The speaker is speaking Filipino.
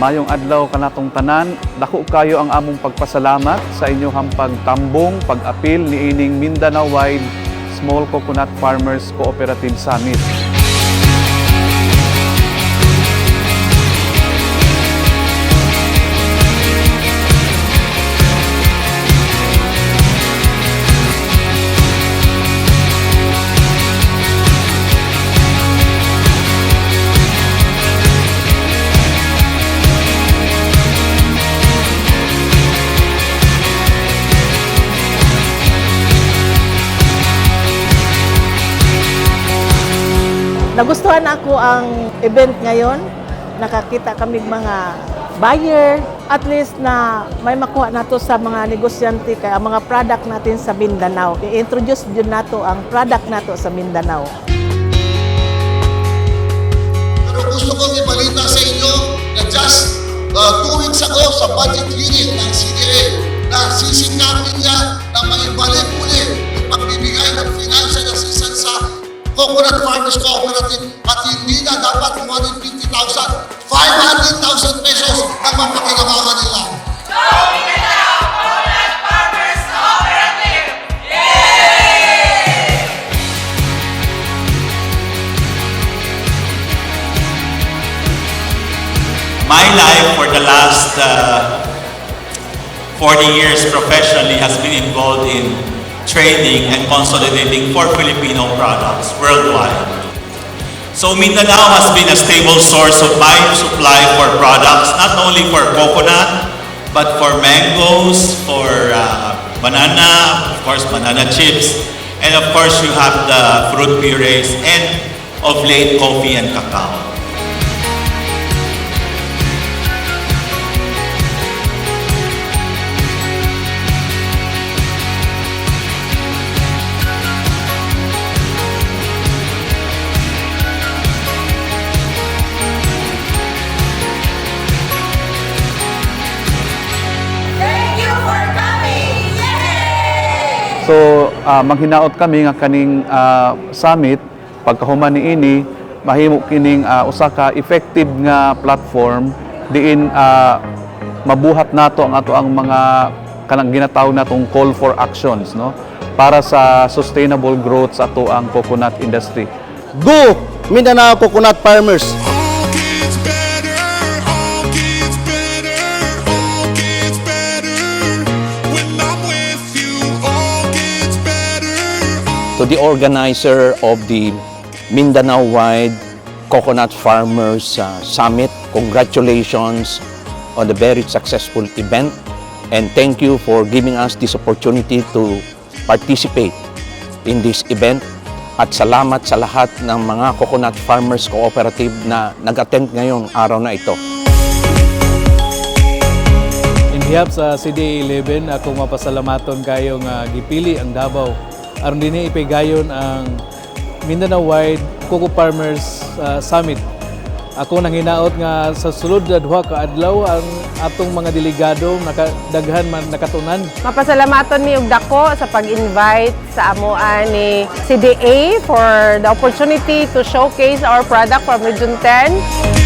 Mayong adlaw kanatong tanan, dako kayo ang among pagpasalamat sa inyong pagtambong, pag-apil niining Mindanao-wide Small Coconut Farmers Cooperative Summit. Nagustuhan ako ang event ngayon. Nakakita kami mga buyer. At least na may makuha nato sa mga negosyante kay ang mga product natin sa Mindanao. I-introduce din nato ang product nato sa Mindanao. Pero gusto kong ibalita sa inyo na just 2 weeks ago sa budget hearing ng CDA na sisikapin niya na maibalik muli yung pagbibigay ng financial assistance sa Coconut Farmers Cooperative at hindi na dapat 150,000, 500,000 pesos ang mapakinabangan nila. Coconut Farmers Cooperative! Yay! My life for the last 40 years professionally has been involved in trading and consolidating for Filipino products worldwide. So Mindanao has been a stable source of my supply for products, not only for coconut, but for mangoes, for banana, of course banana chips, and of course you have the fruit purees, and of late coffee and cacao. Thank you for coming! Yay! So, maghinaot kami nga kaning summit, pagkahuman niini, mahimo kining usa ka effective nga platform diin mabuhat nato ang ato ang mga kanang ginatawag natong call for actions, no, para sa sustainable growth sa ato ang coconut industry. Go Mindanao Coconut Farmers! All gets better, all gets better, all gets better. When I'm with you, all gets better. To the organizer of the Mindanao-wide Coconut Farmers Summit, congratulations on the very successful event, and thank you for giving us this opportunity to participate in this event. At salamat sa lahat ng mga Coconut Farmers Cooperative na nag-attend ngayong araw na ito. In behalf sa CDA 11, ako mapasalamaton kayo nga gipili ang Davao aron dinhi ipigayon ang Mindanao-wide Coco Farmers Summit. Ako nang hinaot nga sa sulod na duha ka adlaw ang atong mga delegado nakadaghan man nakatunan. Mapasalamaton mi og dako sa pag-invite sa amoan ni CDA for the opportunity to showcase our product from Region 10.